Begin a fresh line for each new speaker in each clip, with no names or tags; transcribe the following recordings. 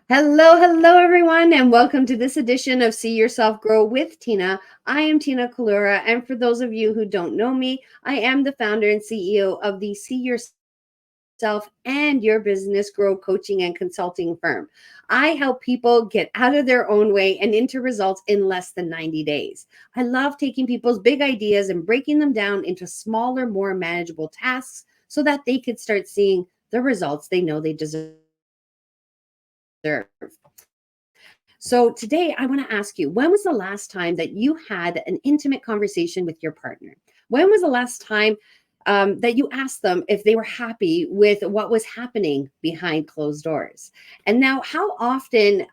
Hello, everyone, and welcome to this edition of See Yourself Grow with Tina. I am Tina Kalura, and for those of you who don't know me, I am the founder and CEO of the See Yourself and Your Business Grow coaching and consulting firm. I help people get out of their own way and into results in less than 90 days. I love taking people's big ideas and breaking them down into smaller, more manageable tasks so that they could start seeing the results they know they deserve. So, today I want to ask you, when was the last time that you had an intimate conversation with your partner? When was the last time that you asked them if they were happy with what was happening behind closed doors? And now, how often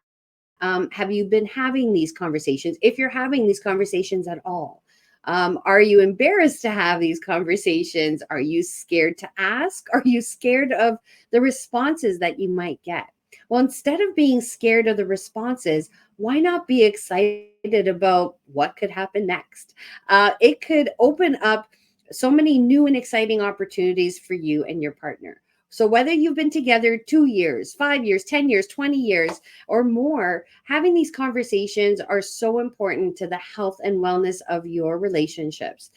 have you been having these conversations? If you're having these conversations at all, are you embarrassed to have these conversations? Are you scared to ask? Are you scared of the responses that you might get? Well, instead of being scared of the responses, why not be excited about what could happen next? It could open up so many new and exciting opportunities for you and your partner. So, whether you've been together 2 years, 5 years, 10 years, 20 years, or more, having these conversations are so important to the health and wellness of your relationships.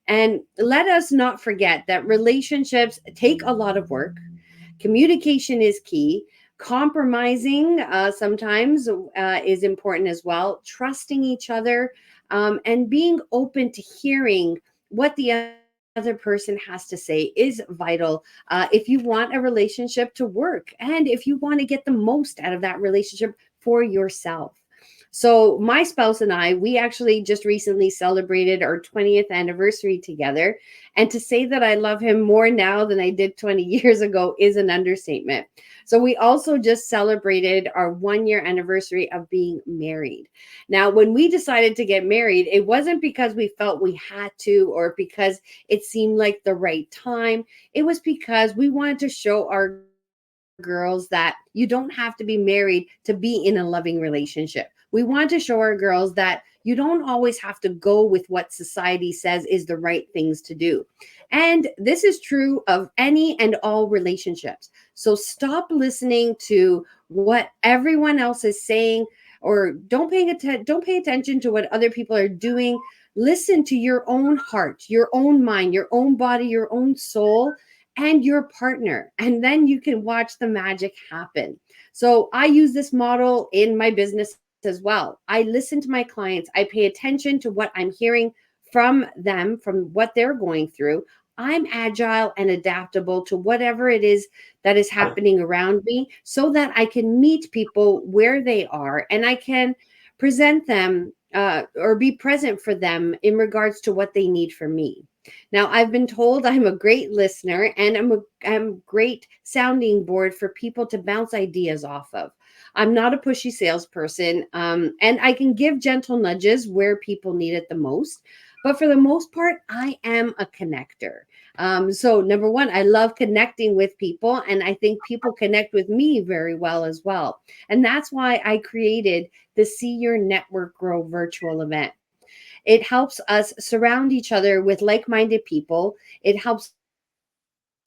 And let us not forget that relationships take a lot of work. Communication is key. Compromising sometimes is important as well. Trusting each other and being open to hearing what the other person has to say is vital if you want a relationship to work and if you want to get the most out of that relationship for yourself. So, my spouse and I, we actually just recently celebrated our 20th anniversary together. And to say that I love him more now than I did 20 years ago is an understatement. So, we also just celebrated our 1 year anniversary of being married. Now, when we decided to get married, it wasn't because we felt we had to or because it seemed like the right time. It was because we wanted to show our girls that you don't have to be married to be in a loving relationship. We want to show our girls that you don't always have to go with what society says is the right things to do. And this is true of any and all relationships. So stop listening to what everyone else is saying, or don't pay attention to what other people are doing. Listen to your own heart, your own mind, your own body, your own soul, and your partner. And then you can watch the magic happen. So I use this model in my business as well. I listen to my clients, I pay attention to what I'm hearing from them, from what they're going through. I'm agile and adaptable to whatever it is that is happening around me so that I can meet people where they are and I can present them or be present for them in regards to what they need from me. Now, I've been told I'm a great listener and I'm a great sounding board for people to bounce ideas off of. I'm not a pushy salesperson, and I can give gentle nudges where people need it the most. But for the most part, I am a connector. So, number one, I love connecting with people, and I think people connect with me very well as well. And that's why I created the See Your Network Grow virtual event. It helps us surround each other with like minded people. It helps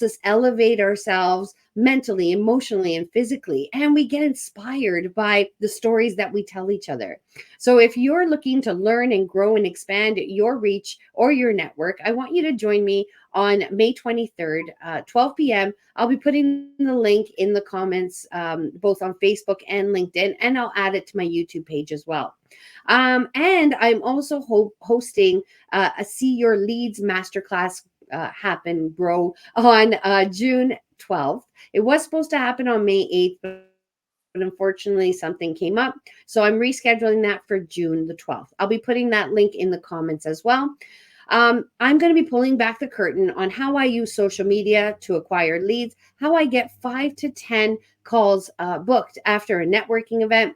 us elevate ourselves mentally, emotionally, and physically. And we get inspired by the stories that we tell each other. So if you're looking to learn and grow and expand your reach or your network, I want you to join me on May 23rd, 12 p.m. I'll be putting the link in the comments, both on Facebook and LinkedIn, and I'll add it to my YouTube page as well. And I'm also hosting a See Your Leads Masterclass happen grow on June 12th. It was supposed to happen on May 8th, but unfortunately something came up. So I'm rescheduling that for June the 12th. I'll be putting that link in the comments as well. I'm going to be pulling back the curtain on how I use social media to acquire leads, how I get 5 to 10 calls booked after a networking event,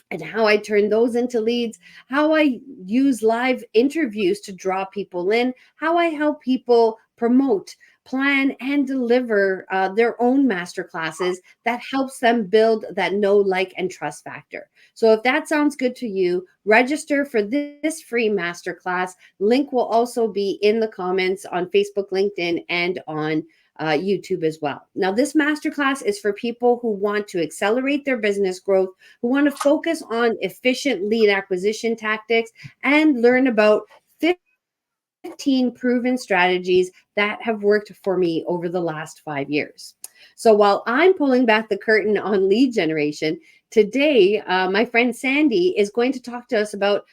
and how I turn those into leads, how I use live interviews to draw people in, how I help people promote, plan, and deliver their own master classes that helps them build that know, like, and trust factor. So if that sounds good to you, register for this free masterclass. Link will also be in the comments on Facebook, LinkedIn, and on YouTube as well. Now, this masterclass is for people who want to accelerate their business growth, who want to focus on efficient lead acquisition tactics, and learn about 15 proven strategies that have worked for me over the last 5 years. So while I'm pulling back the curtain on lead generation, today my friend Sandy is going to talk to us about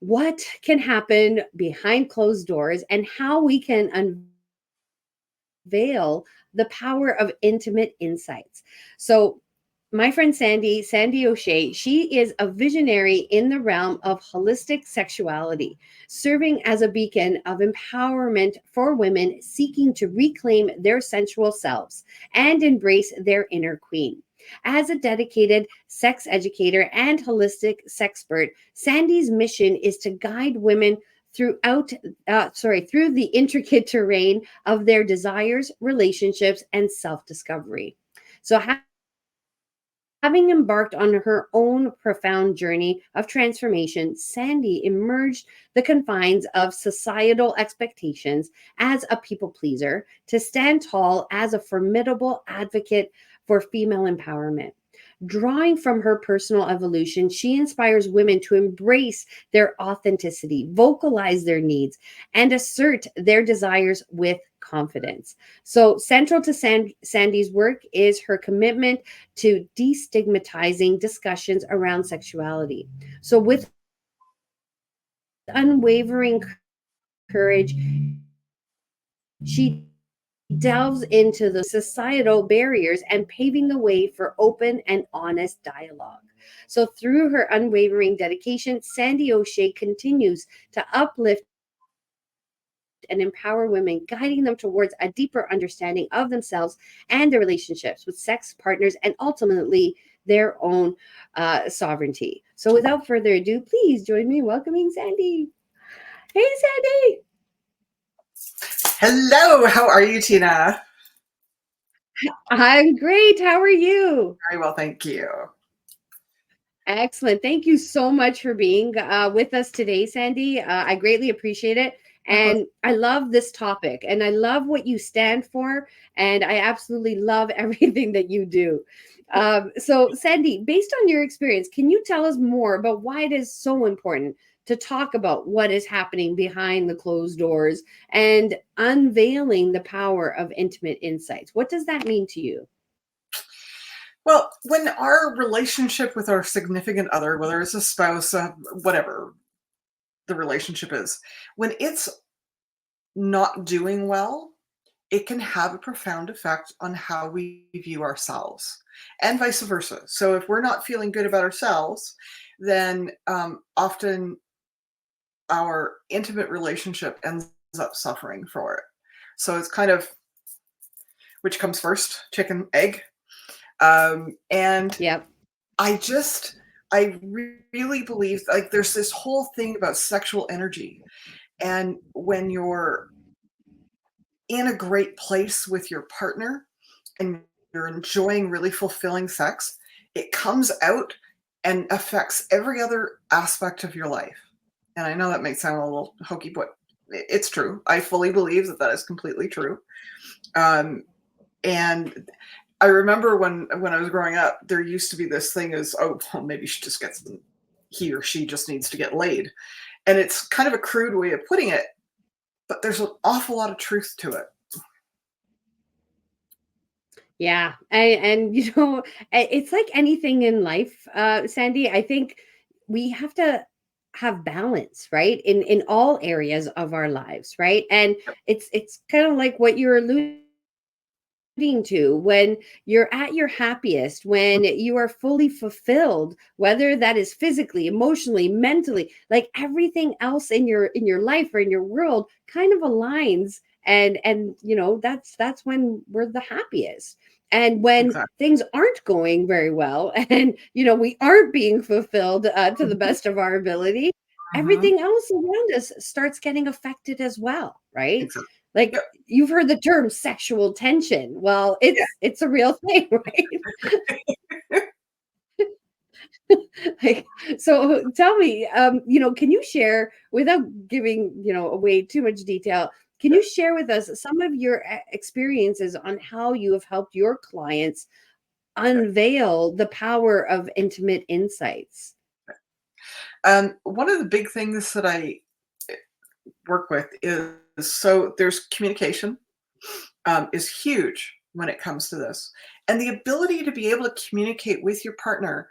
what can happen behind closed doors and how we can unveil the power of intimate insights. So, my friend Sandy O'Shea, she is a visionary in the realm of holistic sexuality, serving as a beacon of empowerment for women seeking to reclaim their sensual selves and embrace their inner queen. As a dedicated sex educator and holistic sexpert, Sandy's mission is to guide women through the intricate terrain of their desires, relationships, and self-discovery. So, having embarked on her own profound journey of transformation, Sandy emerged the confines of societal expectations as a people pleaser to stand tall as a formidable advocate for female empowerment. Drawing from her personal evolution, she inspires women to embrace their authenticity, vocalize their needs, and assert their desires with confidence. So, central to Sandy's work is her commitment to destigmatizing discussions around sexuality. So, with unwavering courage, she delves into the societal barriers and paving the way for open and honest dialogue. So, through her unwavering dedication, Sandy O'Shea continues to uplift and empower women, guiding them towards a deeper understanding of themselves and their relationships with sex partners and ultimately their own sovereignty. So, without further ado, please join me in welcoming Sandy. Hey, Sandy.
Hello, how are you, Tina?
I'm great. How are you?
Very well, thank you.
Excellent. Thank you so much for being with us today, Sandy. I greatly appreciate it.
My pleasure.
And I love this topic and I love what you stand for. And I absolutely love everything that you do. So, Sandy, based on your experience, can you tell us more about why it is so important to talk about what is happening behind the closed doors and unveiling the power of intimate insights? What does that mean to you?
Well, when our relationship with our significant other, whether it's a spouse, whatever the relationship is, when it's not doing well, it can have a profound effect on how we view ourselves and vice versa. So if we're not feeling good about ourselves, then often our intimate relationship ends up suffering for it. So it's kind of which comes first, chicken, egg? And
Yep.
I just, I really believe like there's this whole thing about sexual energy. And when you're in a great place with your partner and you're enjoying really fulfilling sex, it comes out and affects every other aspect of your life. And I know that may sound a little hokey, but it's true. I fully believe that that is completely true. Um, and I remember when I was growing up, there used to be this thing as, oh, well, maybe he or she just needs to get laid. And it's kind of a crude way of putting it, but there's an awful lot of truth to it.
Yeah, and it's like anything in life, Sandy. I think we have to have balance, right? In all areas of our lives, right? And it's kind of like what you're alluding to when you're at your happiest, when you are fully fulfilled, whether that is physically, emotionally, mentally, like everything else in your life or in your world kind of aligns, and that's when we're the happiest. And when
Exactly.
things aren't going very well and we aren't being fulfilled to the best of our ability,
Hmm.
everything else around us starts getting affected as well, right?
Exactly.
Like,
Yep.
you've heard the term sexual tension. Well, it's a real thing, right? Like, so tell me, can you share without giving, away too much detail, Can you share with us some of your experiences on how you have helped your clients
Okay.
unveil the power of intimate insights?
One of the big things that I work with is, so there's communication, is huge when it comes to this. And the ability to be able to communicate with your partner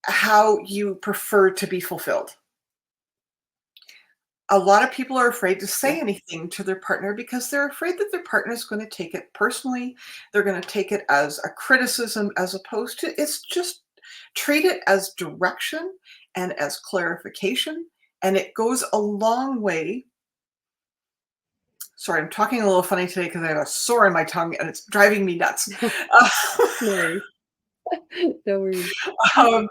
how you prefer to be fulfilled. A lot of people are afraid to
Yeah.
say anything to their partner because they're afraid that their partner is going to take it personally. They're going to take it as a criticism, as opposed to, it's just treat it as direction and as clarification. And it goes a long way. Sorry, I'm talking a little funny today because I have a sore in my tongue and it's driving me nuts. Uh,
No worries. No worries.
um,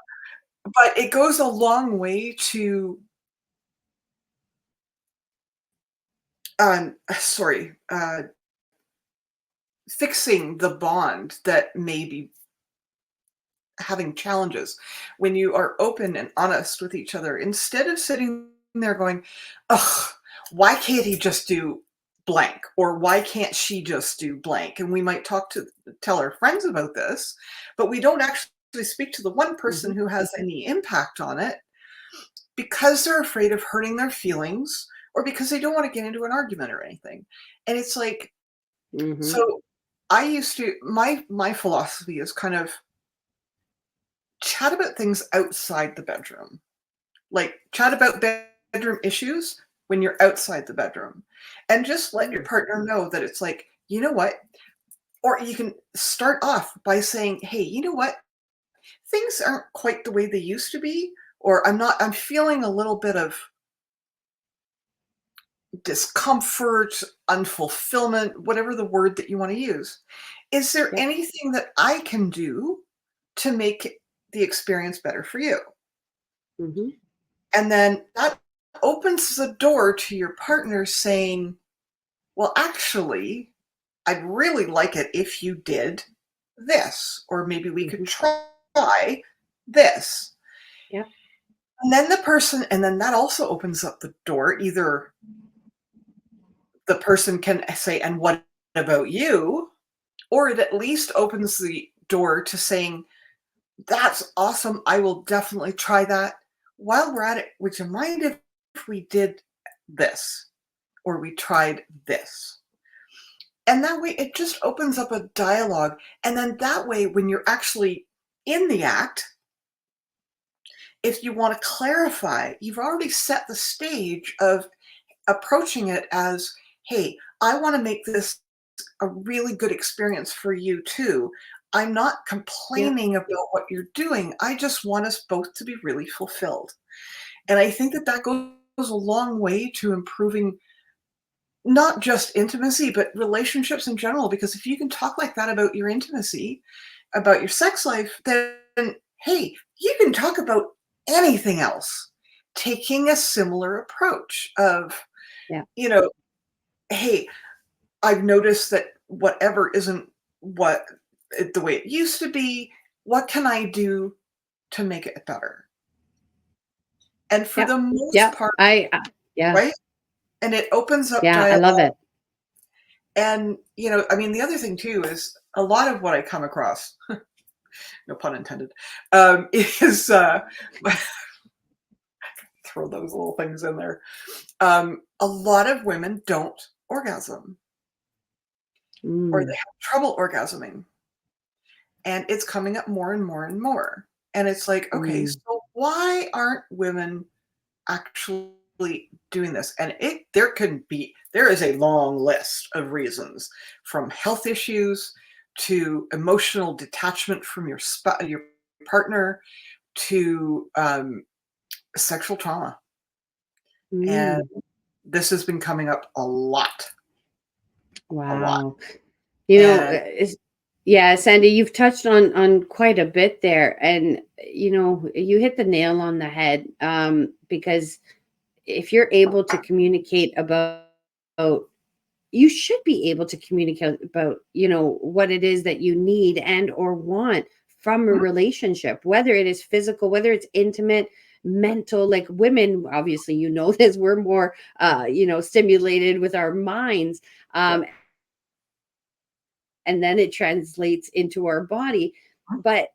but it goes a long way to, sorry, fixing the bond that may be having challenges. When you are open and honest with each other, instead of sitting there going, ugh, why can't he just do blank? Or why can't she just do blank? And we might tell our friends about this, but we don't actually speak to the one person
Mhm.
who has any impact on it because they're afraid of hurting their feelings or because they don't want to get into an argument or anything. And it's like,
Mhm.
so I used to, my philosophy is kind of chat about things outside the bedroom. Like, chat about bedroom issues when you're outside the bedroom, and just let your
Mm.
partner know that it's like, "You know what?" Or you can start off by saying, "Hey, you know what? Things aren't quite the way they used to be, or I'm feeling a little bit of discomfort, unfulfillment," whatever the word that you wanna use. "Is there
Yep.
anything that I can do to make the experience better for you?"
Mhm.
And then that opens the door to your partner saying, "Well, actually, I'd really like it if you did this, or maybe we could
Mhm.
try this."
Yep.
And then that also opens up the door. Either the person can say, "And what about you?" Or it at least opens the door to saying, "That's awesome. I will definitely try that. While we're at it, would you mind if we did this? Or we tried this?" And that way it just opens up a dialogue. And then that way, when you're actually in the act, if you want to clarify, you've already set the stage of approaching it as, "Hey, I want to make this a really good experience for you too. I'm not
Yep.
complaining about what you're doing. I just want us both to be really fulfilled." And I think that that goes a long way to improving not just intimacy, but relationships in general, because if you can talk like that about your intimacy, about your sex life, then, hey, you can talk about anything else. Taking a similar approach of,
Yeah.
you know, "Hey, I've noticed that whatever isn't what the way it used to be. What can I do to make it better?" And for
Yep.
the most
Yep.
part,
Yeah.
right? And it opens up
Yeah, I love
dialogue.
it.
And, I mean, the other thing too is a lot of what I come across, no pun intended, is, throw those little things in there. A lot of women don't orgasm, or they
Mm.
have trouble orgasming, and it's coming up more and more and more. And it's like, okay,
Mm.
so why aren't women actually doing this? And there is a long list of reasons, from health issues to emotional detachment from your partner, to sexual trauma. And
Mm.
this has been coming up a lot.
Wow. You know,
And
yeah, Sandy, you've touched on quite a bit there, and you hit the nail on the head. Because if you're able to communicate about you should be able to communicate about what it is that you need and or want from a relationship, whether it is physical, whether it's intimate, mental, like women, obviously, you know, this, we're more, stimulated with our minds.
Yep.
And then it translates into our body. But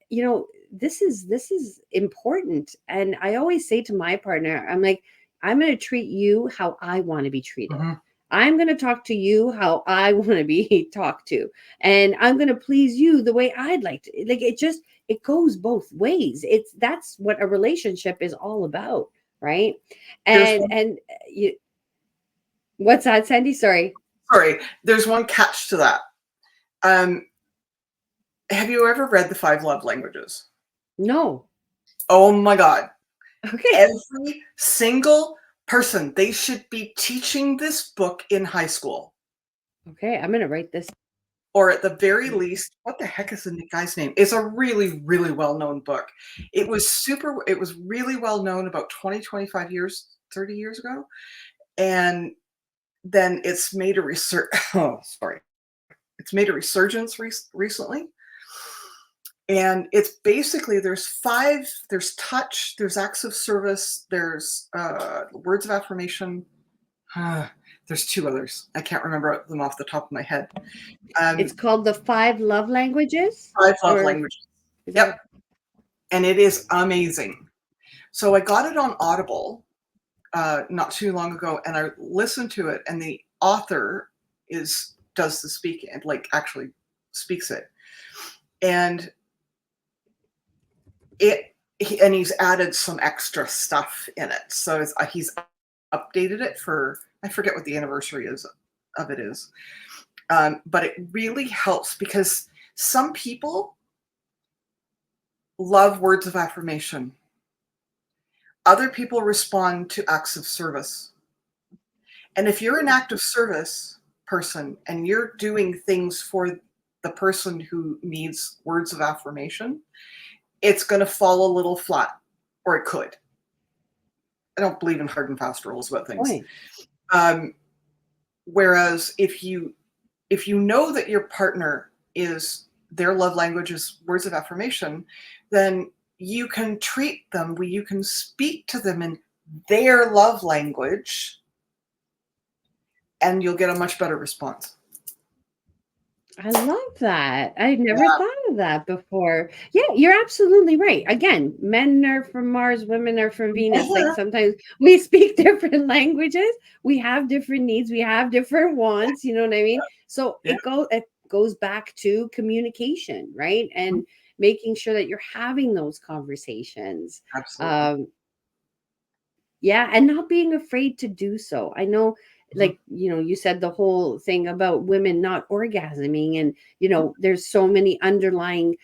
this is important, and I always say to my partner, I'm like, I'm going to treat you how I want to be treated.
Mhm.
I'm going to talk to you how I want to be talked to, and I'm going to please you the way I'd like to. Like, it goes both ways. That's what a relationship is all about, right?
There's
and
one
and you What's that, Sandy? Sorry.
Sorry, there's one catch to that. Um, have you ever read The 5 Love Languages?
No.
Oh my god.
Okay.
Every single person, they should be teaching this book in high school,
Okay, I'm going to write this.
or at the very least, what the heck is the guy's name? It's a really, really well-known book. It was really well known about 20, 25 years, 30 years ago, and then it's made a oh, sorry. It's made a resurgence recently. And it's basically there's touch, there's acts of service, there's words of affirmation. There's two others. I can't remember them off the top of my head.
It's
Um,
called the five love languages,
5 love
or
languages.
is
Yep.
that
And it is amazing. So I got it on Audible not too long ago, and I listened to it, and the author does the speaking, like actually speaks it. And he's added some extra stuff in it. So he's updated it for, I forget what the anniversary is of it is, but it really helps because some people love words of affirmation. Other people respond to acts of service. And if you're an act of service person and you're doing things for the person who needs words of affirmation, it's going to fall a little flat, or it could. I don't believe in hard and fast rules about things.
point?
Um, whereas if you know that your partner is their love language is words of affirmation, then you can treat them, you can speak to them in their love language, and you'll get a much better response.
I love that. I never
Yeah.
thought of that before. Yeah, you're absolutely right. Again, men are from Mars, women are from Venus. Like, sometimes we speak different languages, we have different needs, we have different wants, you know what I mean? So
Yeah.
it goes back to communication, right? And making sure that you're having those conversations.
Absolutely.
Um, Yeah, and not being afraid to do so. I know,
Mhm.
like, you said the whole thing about women not orgasming, and, there's so many underlying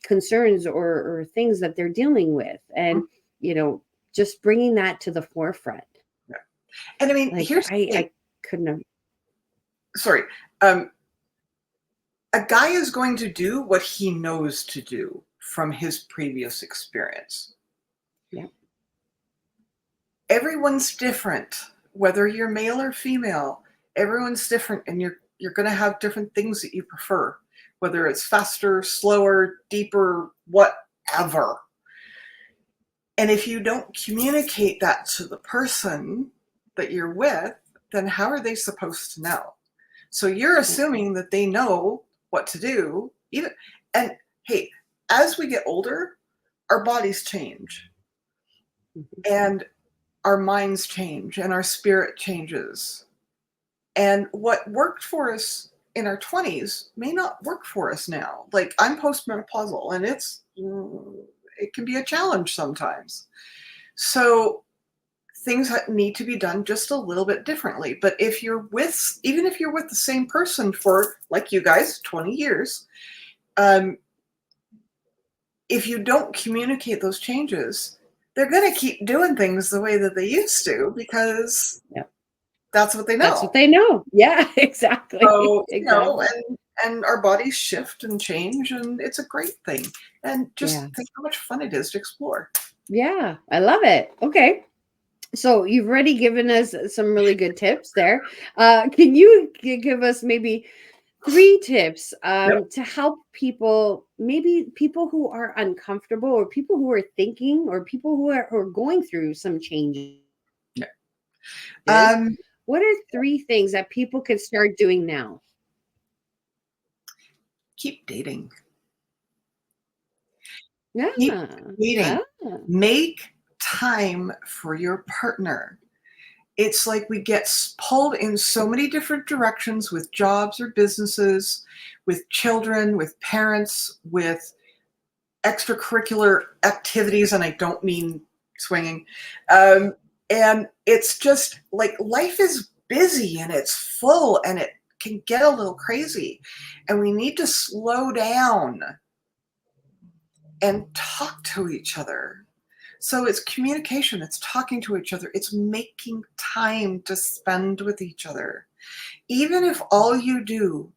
concerns or things that they're dealing with.
Mhm.
And, just bringing that to the forefront.
Yeah. And I mean,
Like,
here's the thing.
I couldn't have.
Sorry. Um, a guy is going to do what he knows to do from his previous experience.
Yeah.
Everyone's different, whether you're male or female. Everyone's different, and you're going to have different things that you prefer, whether it's faster, slower, deeper, whatever. And if you don't communicate that to the person that you're with, then how are they supposed to know? So you're
Yeah.
assuming that they know what to do. Even and hey, as we get older, our bodies change
Mhm.
and our minds change and our spirit changes. And what worked for us in our 20s may not work for us now. Like, I'm postmenopausal, and it can be a challenge sometimes. So things need to be done just a little bit differently. But even if you're with the same person for, like you guys, 20 years, um, if you don't communicate those changes, they're going to keep doing things the way that they used to because
Yeah.
that's what they
That's what
know.
they know. Yeah, exactly.
So,
Exactly.
and our bodies shift and change, and it's a great thing. And
Yeah.
just think how much fun it is to explore.
Yeah. I love it. Okay. So you've already given us some really good tips there. Can you give us maybe 3 tips
Yep.
to help people, maybe people who are uncomfortable or people who are thinking or people who are going through some changes.
Yeah.
What
Um,
are 3 things that people can start doing now?
keep dating. Keep
Yeah.
dating.
Ah,
Make time for your partner. It's like we get pulled in so many different directions with jobs or businesses, with children, with parents, with extracurricular activities, and I don't mean swinging. Um, and it's just like life is busy and it's full and it can get a little crazy. And we need to slow down and talk to each other. So it's communication, it's talking to each other, it's making time to spend with each other. Even if all you do,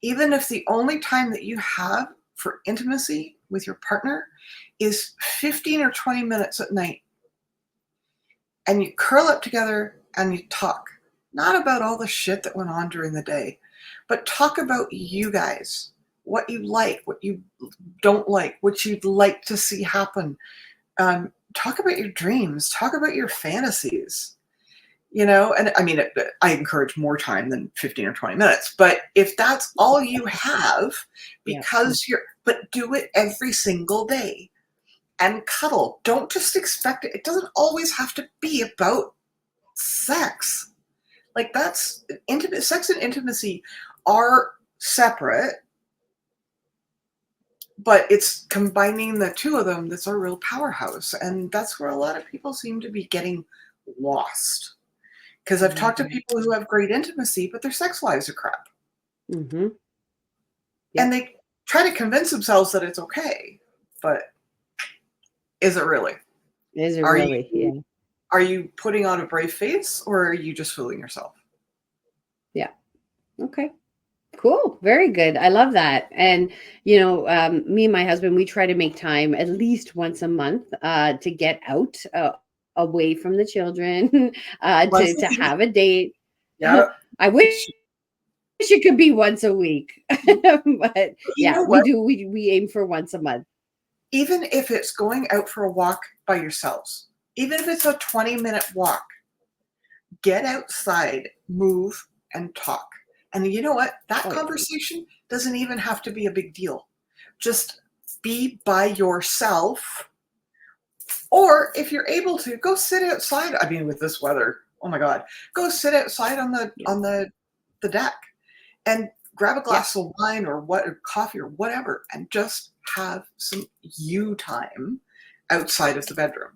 even if the only time that you have for intimacy with your partner is 15 or 20 minutes at night, and you curl up together and you talk, not about all the shit that went on during the day, but talk about you guys, what you like, what you don't like, what you'd like to see happen. Talk about your dreams, talk about your fantasies, and I mean, I encourage more time than 15 or 20 minutes, but if that's all you have,
yeah.
but do it every single day and cuddle. Don't just expect it. It doesn't always have to be about sex. Like that's intimate. Sex and intimacy are separate, but it's combining the two of them that's a real powerhouse. And that's where a lot of people seem to be getting lost. Because I've talked to people who have great intimacy, but their sex lives are crap.
Mm-hmm.
And
Yep.
they try to convince themselves that it's okay. But is it really?
Is it
Are
really?
you
Yeah.
are you putting on a brave face or are you just fooling yourself?
Yeah. Okay. Cool. Very good. I love that. And, me and my husband, we try to make time at least once a month to get out away from the children, to
Once a
have a
week.
date.
Yeah.
I wish it could be once a week, but
You
yeah,
know
we
what?
do. We aim for once a month.
Even if it's going out for a walk by yourselves, even if it's a 20-minute walk, get outside, move, and talk. And you know what? That
Oh yeah.
conversation doesn't even have to be a big deal. Just be by yourself. Or if you're able to, go sit outside. I mean, with this weather, oh my God, go sit outside on the
Yeah.
on the deck and grab a
Yeah.
glass of wine or coffee or whatever, and just have some you time outside of the bedroom.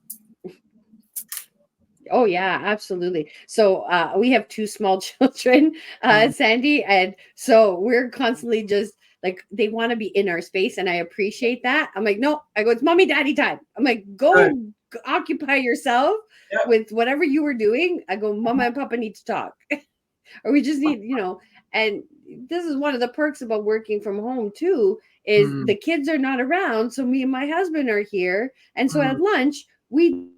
Oh yeah, absolutely. So we have 2 small children,
Mm,
Sandy, and so we're constantly just like they want to be in our space, and I appreciate that. I'm like, no, I go, it's mommy, daddy time. I'm like,
good.
occupy yourself
Yep.
with whatever you were doing. I go, mama and papa need to talk, or we just need, and this is one of the perks about working from home too, is
Mm,
the kids are not around, so me and my husband are here, and so
mm,
at lunch we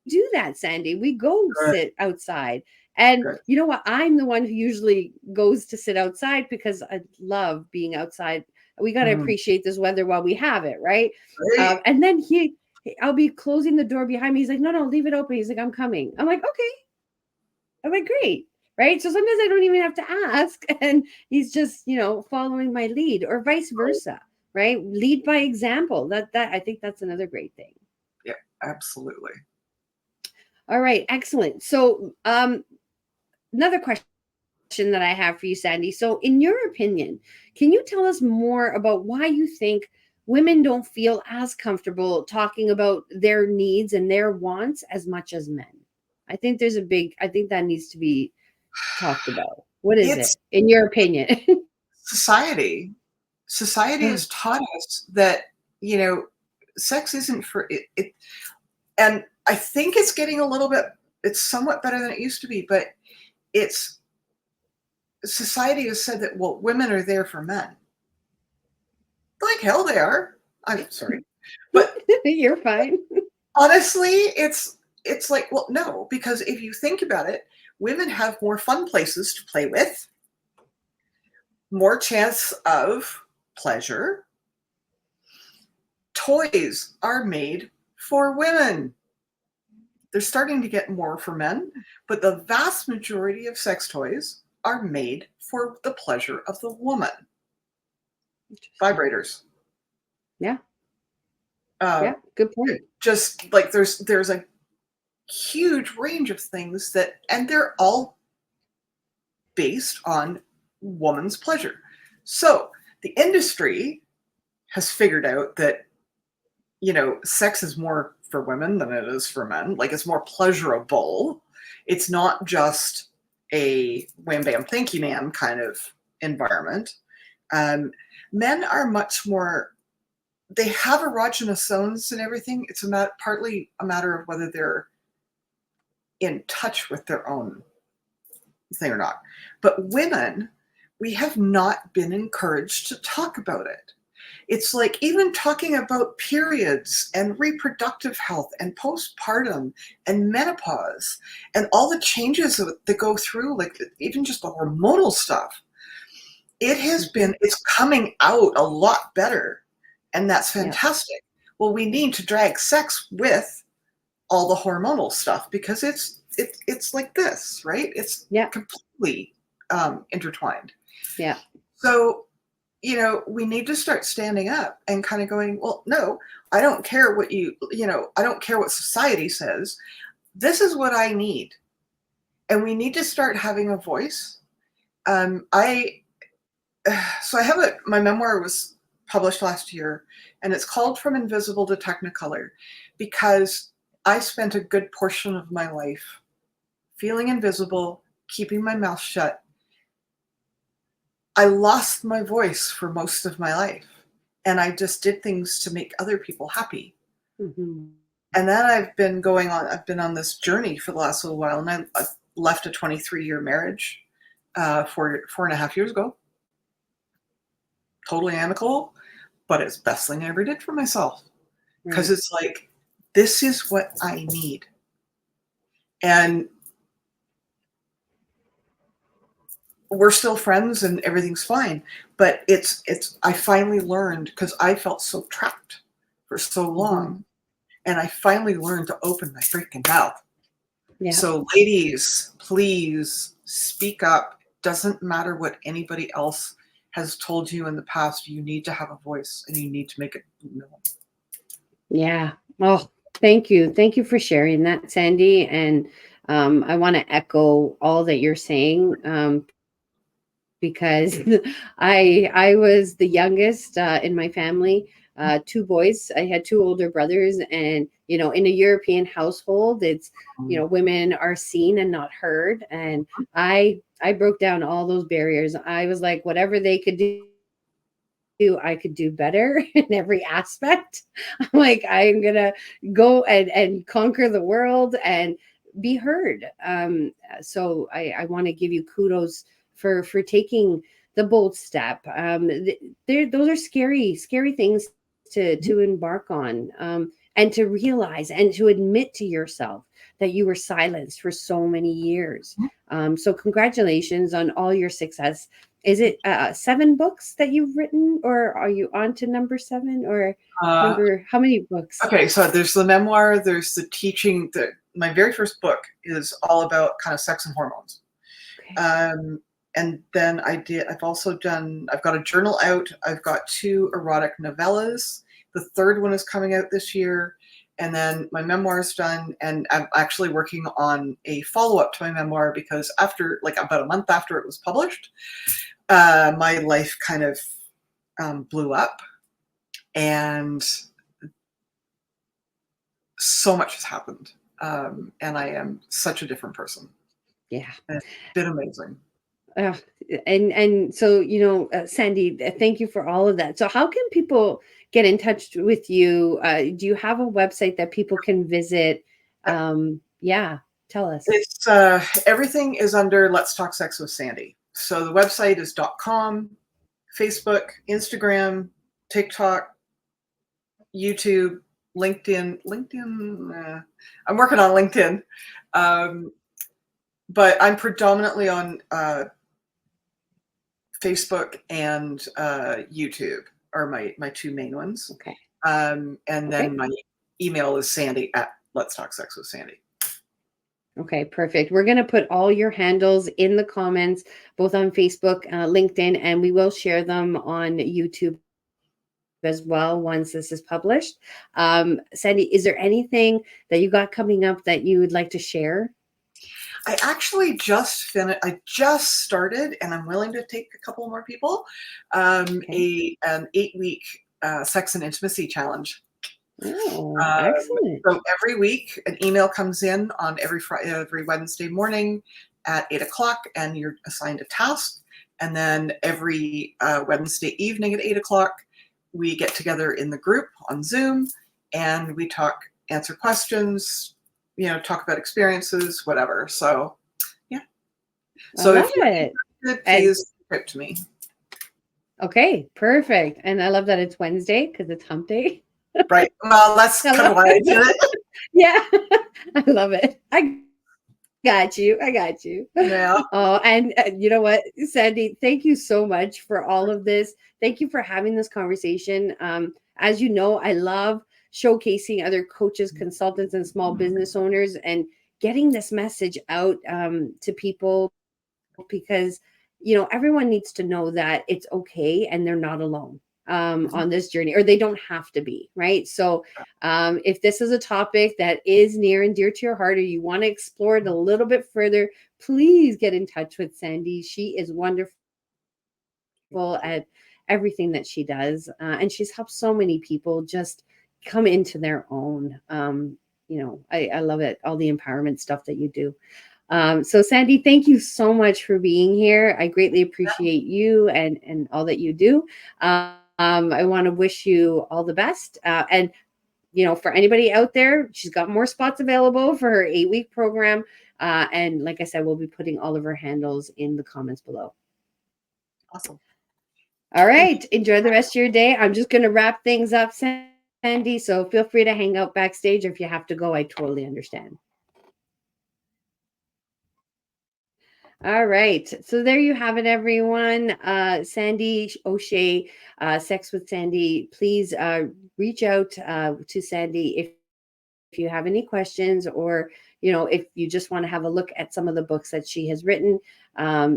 do that, Sandy. We go
good.
sit outside. And
Good.
you know what? I'm the one who usually goes to sit outside because I love being outside. We got to
Mm,
appreciate this weather while we have it, right?
great.
And then I'll be closing the door behind me. He's like, no, no, leave it open. He's like, I'm coming. I'm like, okay. I'm like, great. Right. So sometimes I don't even have to ask. And he's just, following my lead or vice
Right.
versa. Right. Lead by example. That I think that's another great thing.
Yeah, absolutely.
All right. Excellent. So another question that I have for you, Sandy. So, in your opinion, can you tell us more about why you think women don't feel as comfortable talking about their needs and their wants as much as men? I think that needs to be talked about. What is it,
It's
in your opinion?
society. Society has taught us that, you know, sex isn't for it. And I think it's getting a little bit, it's somewhat better than it used to be, but it's society has said that, well, women are there for men. Like hell they are. I'm sorry. But
You're fine.
honestly, it's like, well, no, because if you think about it, women have more fun places to play with. more chance of pleasure. Toys are made for women. They're starting to get more for men, but the vast majority of sex toys are made for the pleasure of the woman.
Interesting.
Vibrators.
Yeah.
Uh,
Yeah. Good point.
just like there's a huge range of things that, and they're all based on woman's pleasure. So the industry has figured out that, sex is more for women than it is for men. Like, it's more pleasurable. It's not just a wham bam thank you ma'am kind of environment. Um, Men are much more, they have erogenous zones and everything. It's partly a matter of whether they're in touch with their own thing or not. But women, we have not been encouraged to talk about it. It's like even talking about periods and reproductive health and postpartum and menopause and all the changes that go through, like even just the hormonal stuff. It's coming out a lot better. And that's
Yeah.
fantastic. Well, we need to drag sex with all the hormonal stuff because it's like this, right? It's
Yeah.
completely intertwined.
Yeah.
So, we need to start standing up and kind of going, well, no, I don't care what I don't care what society says. This is what I need. And we need to start having a voice. I So I have my memoir was published last year, and it's called From Invisible to Technicolor because I spent a good portion of my life feeling invisible, keeping my mouth shut. I lost my voice for most of my life, and I just did things to make other people happy.
Hmm.
And then I've been on this journey for the last little while, and I left a 23-year marriage 4.5 years ago. Totally amicable, but it's the best thing I ever did for myself. Because
Right.
it's like, this is what I need. And we're still friends and everything's fine. But I finally learned, because I felt so trapped for so
Hmm.
long. And I finally learned to open my freaking mouth.
Yeah.
So ladies, please speak up. Doesn't matter what anybody else has told you in the past. You need to have a voice and you need to make it known.
Yeah. Oh, thank you. Thank you for sharing that, Sandy. And I want to echo all that you're saying, because I was the youngest in my family. Two boys. I had two older brothers, and in a European household, it's women are seen and not heard. And I broke down all those barriers. I was like, whatever they could do, I could do better in every aspect. I'm like, I'm gonna go and conquer the world and be heard. So I want to give you kudos for taking the bold step. Those are scary things to embark on, and to realize and to admit to yourself that you were silenced for so many years. So congratulations on all your success. Is it 7 books that you've written, or are you on to number 7, or
Uh,
number, how many books?
Okay, so there's the memoir, there's the teaching. My very first book is all about kind of sex and hormones.
Okay.
Um, and then I've got a journal out. I've got 2 erotic novellas. The third one is coming out this year. And then my memoir is done. And I'm actually working on a follow-up to my memoir because after, like about a month after it was published, my life kind of blew up. And so much has happened. And I am such a different person.
Yeah.
It's been amazing.
Uh, and so, Sandy, thank you for all of that. So how can people get in touch with you? Do you have a website that people can visit? Yeah, tell us.
It's everything is under Let's Talk Sex with Sandy. So the website is .com, Facebook, Instagram, TikTok, YouTube, LinkedIn. I'm working on LinkedIn, um, but I'm predominantly on Facebook and YouTube are my two main ones.
Okay.
And then
Okay.
my email is Sandy at Let's Talk Sex with Sandy.
Okay, perfect. We're going to put all your handles in the comments, both on Facebook, LinkedIn, and we will share them on YouTube as well once this is published. Sandy, is there anything that you got coming up that you would like to share?
I actually just finished. I just started, and I'm willing to take a couple more people.
Okay.
An 8-week sex and intimacy challenge.
Oh,
Um,
excellent.
so every week, an email comes in on every Wednesday morning at 8 o'clock, and you're assigned a task. And then every Wednesday evening at 8 o'clock, we get together in the group on Zoom, and we talk, answer questions, talk about experiences, whatever. So yeah.
I
So if
love
you're
it.
interested,
And
please script me.
okay, perfect. And I love that it's Wednesday because it's hump day.
Right. Well, that's
I
kind
love
of why I did it.
yeah, I love it. I got you. I got you.
Yeah.
Oh, and you know what, Sandy, thank you so much for all of this. Thank you for having this conversation. As you know, I love showcasing other coaches, consultants, and small business owners and getting this message out to people because, everyone needs to know that it's okay and they're not alone
Mhm.
on this journey, or they don't have to be, right? So if this is a topic that is near and dear to your heart, or you want to explore it a little bit further, please get in touch with Sandy. She is wonderful at everything that she does, and she's helped so many people just come into their own. I love it, all the empowerment stuff that you do. So Sandy, thank you so much for being here. I greatly appreciate you and all that you do. I want to wish you all the best. And for anybody out there, she's got more spots available for her 8-week program. And like I said, we'll be putting all of her handles in the comments below.
Awesome.
All
Thank
right. Enjoy the rest of your day. I'm just going to wrap things up, Sandy. So feel free to hang out backstage. If you have to go, I totally understand. All right. So there you have it, everyone. Sandy O'Shea, Sex with Sandy. Please reach out to Sandy if you have any questions, or if you just want to have a look at some of the books that she has written.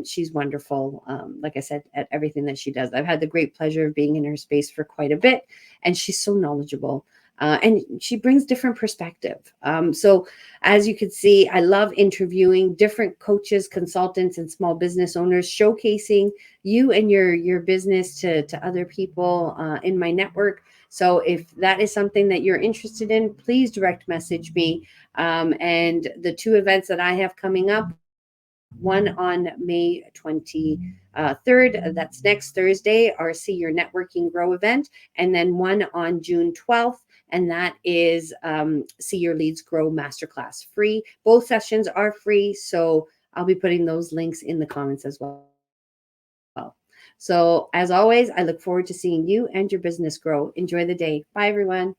She's wonderful, like I said, at everything that she does. I've had the great pleasure of being in her space for quite a bit, and she's so knowledgeable, and she brings different perspective. So as you can see, I love interviewing different coaches, consultants, and small business owners, showcasing you and your business to other people in my network. So if that is something that you're interested in, please direct message me. And the two events that I have coming up, one on May 23rd, that's next Thursday, our See Your Networking Grow event, and then one on June 12th, and that is See Your Leads Grow Masterclass, free. Both sessions are free, so I'll be putting those links in the comments as well. So as always, I look forward to seeing you and your business grow. Enjoy the day. Bye, everyone.